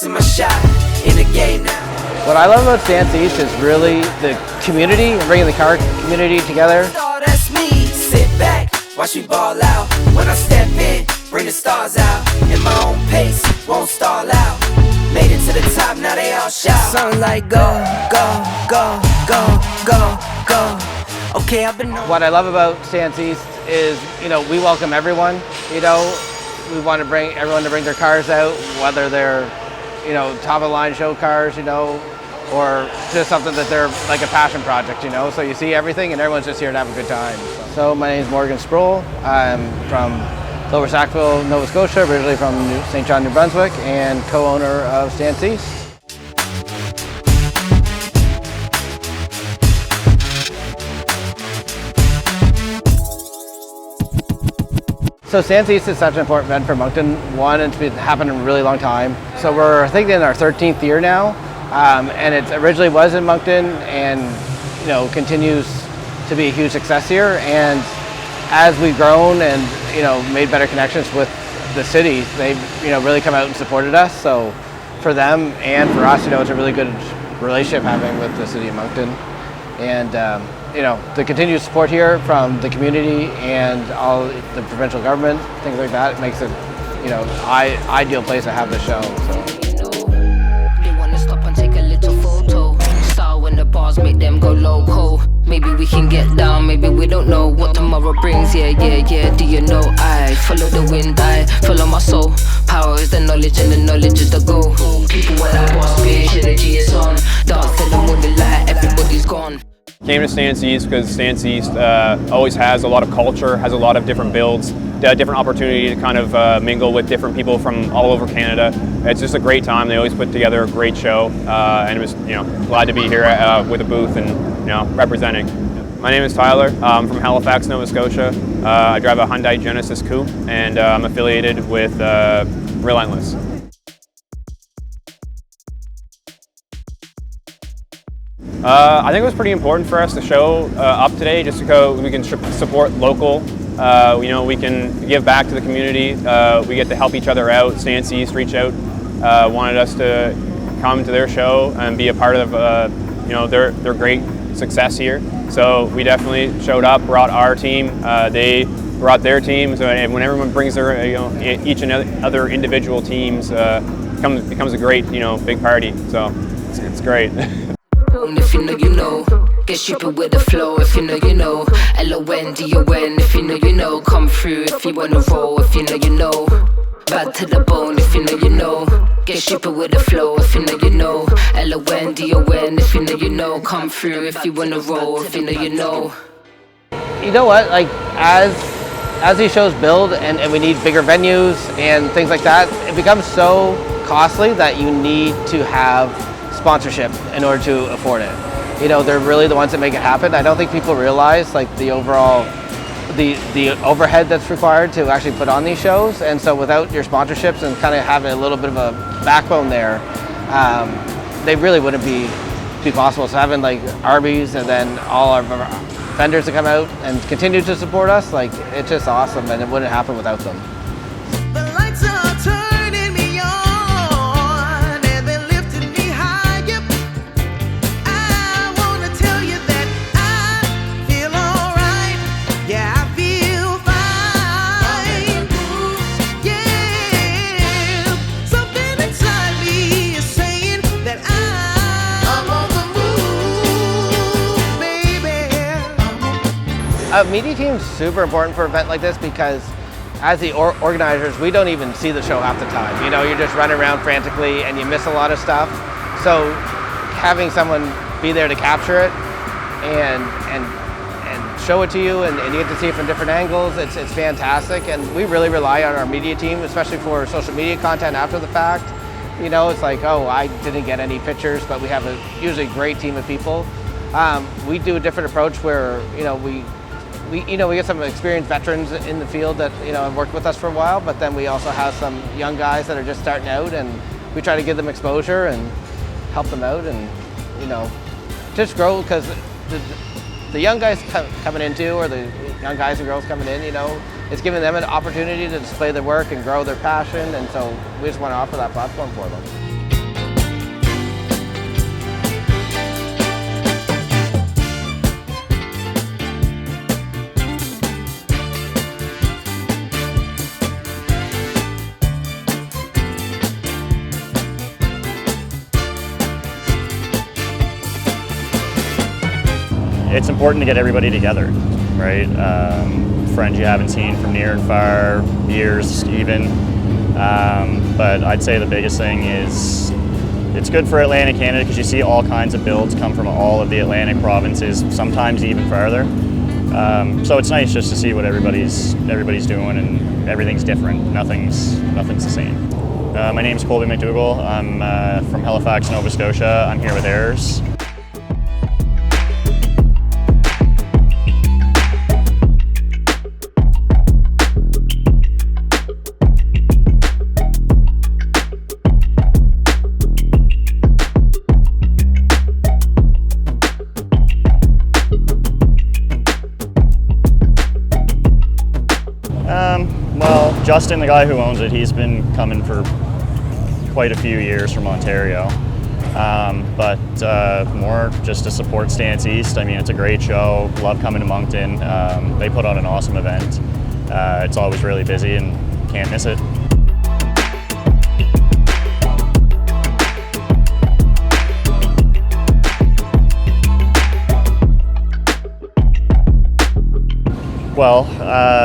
missing my shot in the game now. What I love about StanceEast is really the community and bringing the car community together. Oh, that's me. Sit back, watch me ball out. When I step in, bring the stars out. In my own pace, won't stall out. Made it to the top, now they all shout. Something like go, go, go, go, go, go. Okay, I've been. What I love about StanceEast is, we welcome everyone. We want to bring everyone to bring their cars out, whether they're, top of the line show cars, or just something that they're like a passion project, So you see everything and everyone's just here to have a good time. So my name is Morgan Sproul. I'm from Lower Sackville, Nova Scotia, originally from St. John, New Brunswick, and co-owner of StanceEast. So StanceEast is such an important event for Moncton. One, it's been happening a really long time. So we're, I think, in our 13th year now, and it originally was in Moncton, and continues to be a huge success here. And as we've grown and made better connections with the city, they've really come out and supported us. So for them and for us, it's a really good relationship having with the city of Moncton, and the continued support here from the community and all the provincial government, things like that, it makes it, ideal place to have the show. So. They wanna stop and take a little photo. Style when the bars make them go loco. Maybe we can get down, maybe we don't know what tomorrow brings. Yeah, do you know I follow the wind, I follow my soul. Power is the knowledge and the knowledge is the goal. People when I boss bitch, energy is on. Dance in the morning light, everybody's gone. Came to StanceEast because StanceEast always has a lot of culture, has a lot of different builds, different opportunity to kind of mingle with different people from all over Canada. It's just a great time. They always put together a great show, and it was glad to be here with a booth and representing. My name is Tyler. I'm from Halifax, Nova Scotia. I drive a Hyundai Genesis Coupe, and I'm affiliated with Relentless. I think it was pretty important for us to show up today, just because we can support local. We can give back to the community. We get to help each other out. StanceEast reached out, wanted us to come to their show and be a part of their great success here. So we definitely showed up, brought our team. They brought their teams, and when everyone brings their each and other individual teams, becomes a great big party. So it's great. If you know, get stupid with the flow. If you know, LONDON. If you know, come through. If you wanna roll, if you know, bad to the bone. If you know, get stupid with the flow. If you know, LONDON. If you know, come through. If you wanna roll, if you know. You know what? Like as these shows build and we need bigger venues and things like that, it becomes so costly that you need to have sponsorship in order to afford it. They're really the ones that make it happen. I don't think people realize like the overall the overhead that's required to actually put on these shows, and so without your sponsorships and kind of having a little bit of a backbone there, they really wouldn't be possible. So having like Arby's and then all of our vendors to come out and continue to support us, like it's just awesome, and it wouldn't happen without them. A media team is super important for an event like this because as the organizers, we don't even see the show half the time. You're just running around frantically and you miss a lot of stuff. So having someone be there to capture it and show it to you and you get to see it from different angles, it's fantastic. And we really rely on our media team, especially for social media content after the fact. It's like, oh, I didn't get any pictures, but we have a usually great team of people. We do a different approach where, we get some experienced veterans in the field that have worked with us for a while, but then we also have some young guys that are just starting out, and we try to give them exposure and help them out, and just grow, because the young guys coming in too, or the young guys and girls coming in, it's giving them an opportunity to display their work and grow their passion, and so we just want to offer that platform for them. it's important to get everybody together, right? Friends you haven't seen from near and far, years even. But I'd say the biggest thing is it's good for Atlantic Canada because you see all kinds of builds come from all of the Atlantic provinces, sometimes even farther. So it's nice just to see what everybody's doing, and everything's different. Nothing's the same. My name's Colby McDougall. I'm from Halifax, Nova Scotia. I'm here with Errors. Well, Justin, the guy who owns it, he's been coming for quite a few years from Ontario, but more just to support StanceEast. I mean, it's a great show. Love coming to Moncton. They put on an awesome event. It's always really busy and can't miss it. Well,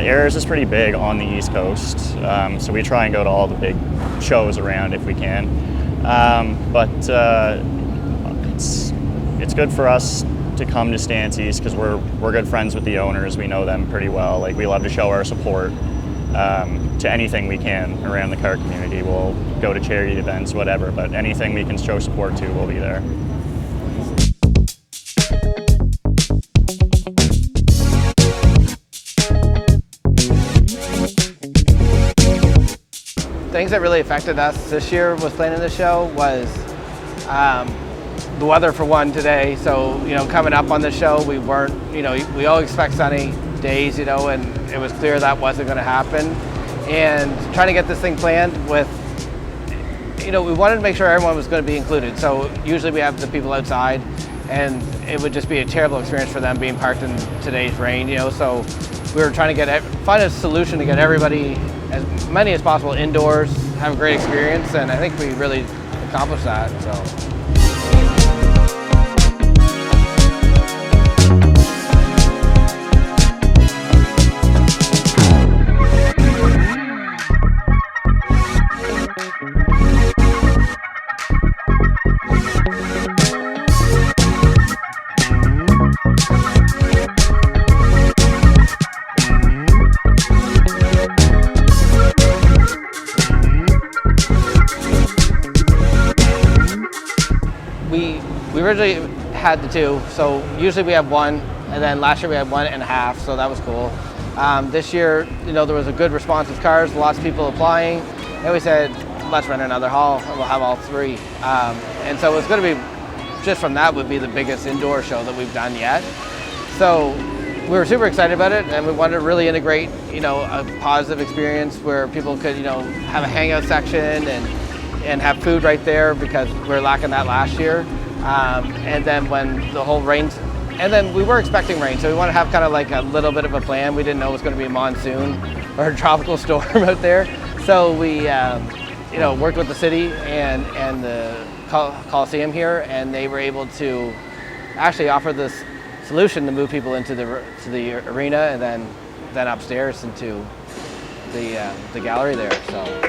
Errors is pretty big on the East Coast, so we try and go to all the big shows around if we can. But it's good for us to come to StanceEast because we're good friends with the owners. We know them pretty well. Like, we love to show our support to anything we can around the car community. We'll go to charity events, whatever, but anything we can show support to, we'll be there. Things that really affected us this year with planning the show was the weather, for one, today. So, coming up on the show, we weren't, we all expect sunny days, and it was clear that wasn't going to happen. And trying to get this thing planned with, we wanted to make sure everyone was going to be included. So usually we have the people outside, and it would just be a terrible experience for them being parked in today's rain, So we were trying to find a solution to get everybody, as many as possible, indoors, have a great experience, and I think we really accomplished that. So. We originally had the two, so usually we have one, and then last year we had 1.5, so that was cool. This year, there was a good response with cars, lots of people applying, and we said, let's rent another hall, and we'll have all three. And so it's going to be, just from that, would be the biggest indoor show that we've done yet. So we were super excited about it, and we wanted to really integrate, a positive experience where people could, have a hangout section and have food right there, because we were lacking that last year. And then when the whole rains, and then we were expecting rain, so we want to have kind of like a little bit of a plan. We didn't know it was going to be a monsoon or a tropical storm out there. So we, worked with the city and the Coliseum here, and they were able to actually offer this solution to move people into the arena and then upstairs into the gallery there. So.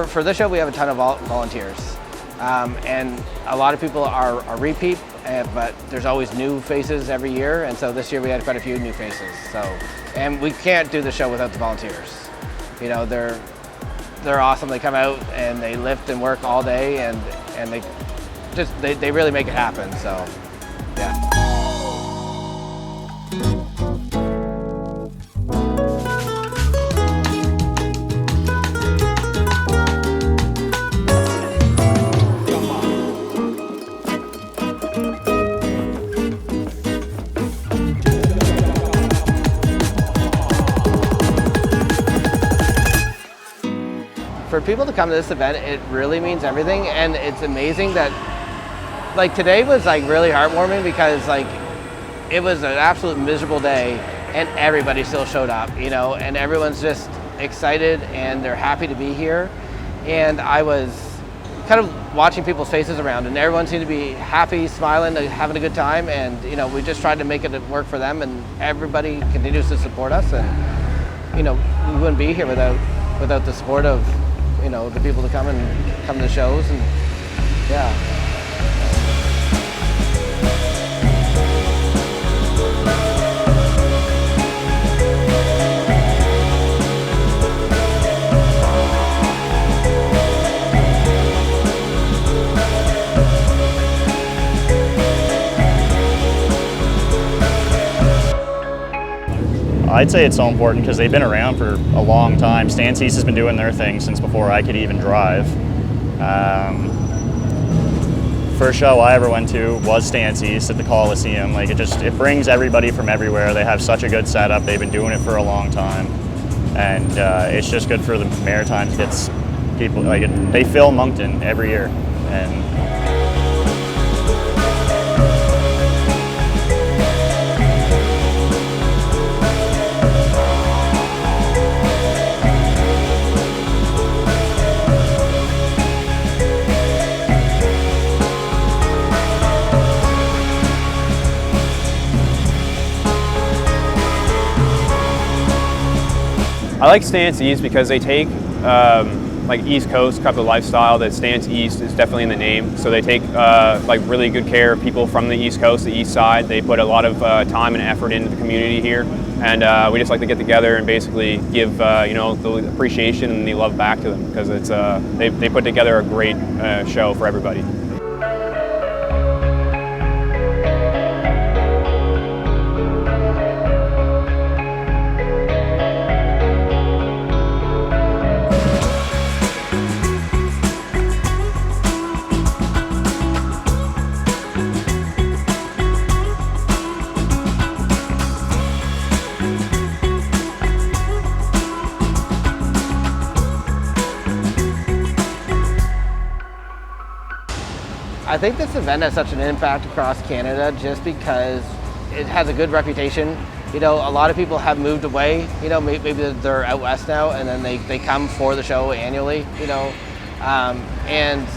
For this show, we have a ton of volunteers, and a lot of people are repeat, but there's always new faces every year, and so this year we had quite a few new faces. So, and we can't do the show without the volunteers. They're awesome. They come out and they lift and work all day, and they really make it happen. So, yeah. For people to come to this event, it really means everything, and it's amazing that, like, today was like really heartwarming because like it was an absolute miserable day and everybody still showed up, you know, and everyone's just excited and they're happy to be here. And I was kind of watching people's faces around, and everyone seemed to be happy, smiling, having a good time, and you know, we just tried to make it work for them, and everybody continues to support us, and you know, we wouldn't be here without the support of, you know, the people to come to the shows, and yeah. I'd say it's so important because they've been around for a long time. StanceEast has been doing their thing since before I could even drive. First show I ever went to was StanceEast at the Coliseum. Like it brings everybody from everywhere. They have such a good setup. They've been doing it for a long time, and it's just good for the Maritimes. Gets people like it, they fill Moncton every year, and I like StanceEast because they take like East Coast type of lifestyle. That StanceEast is definitely in the name. So they take like really good care of people from the East Coast, the East Side. They put a lot of time and effort into the community here, and we just like to get together and basically give you know, the appreciation and the love back to them, because it's they put together a great show for everybody. I think this event has such an impact across Canada just because it has a good reputation. You know, a lot of people have moved away, you know, maybe they're out west now, and then they come for the show annually, you know. And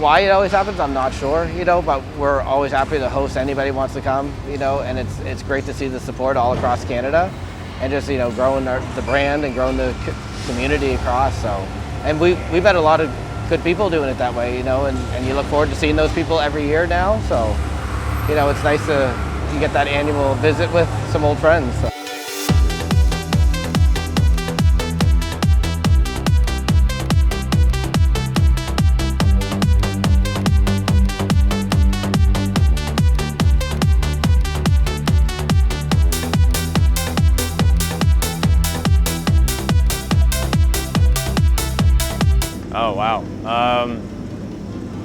why it always happens, I'm not sure, you know, but we're always happy to host anybody who wants to come, you know, and it's great to see the support all across Canada and just, you know, growing the brand and growing the community across. So, and we've had a lot of good people doing it that way, you know, and you look forward to seeing those people every year now. So, you know, it's nice you get that annual visit with some old friends. So. Oh wow.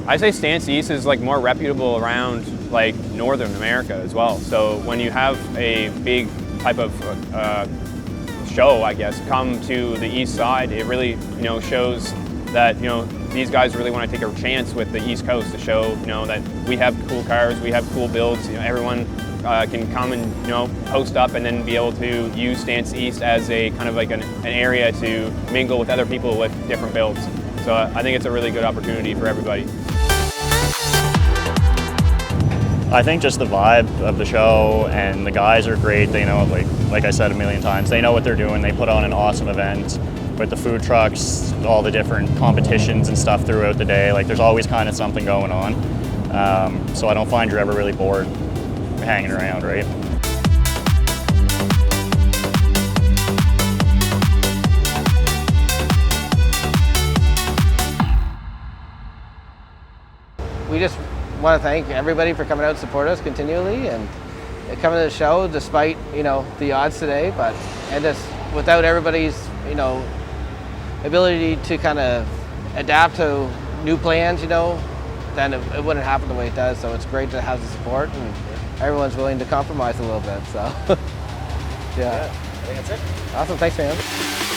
I'd say StanceEast is like more reputable around like Northern America as well. So when you have a big type of show, I guess, come to the East Side, it really, you know, shows that, you know, these guys really want to take a chance with the East Coast to show, you know, that we have cool cars, we have cool builds. You know, everyone can come and, you know, post up and then be able to use StanceEast as a kind of like an area to mingle with other people with different builds. So I think it's a really good opportunity for everybody. I think just the vibe of the show, and the guys are great. They know, like I said a million times, they know what they're doing. They put on an awesome event with the food trucks, all the different competitions and stuff throughout the day. Like there's always kind of something going on. So I don't find you're ever really bored hanging around, right? We just want to thank everybody for coming out and support us continually and coming to the show despite, you know, the odds today, and just without everybody's, you know, ability to kind of adapt to new plans, you know, then it wouldn't happen the way it does. So it's great to have the support, and everyone's willing to compromise a little bit. So yeah. I think that's it. Awesome, thanks man.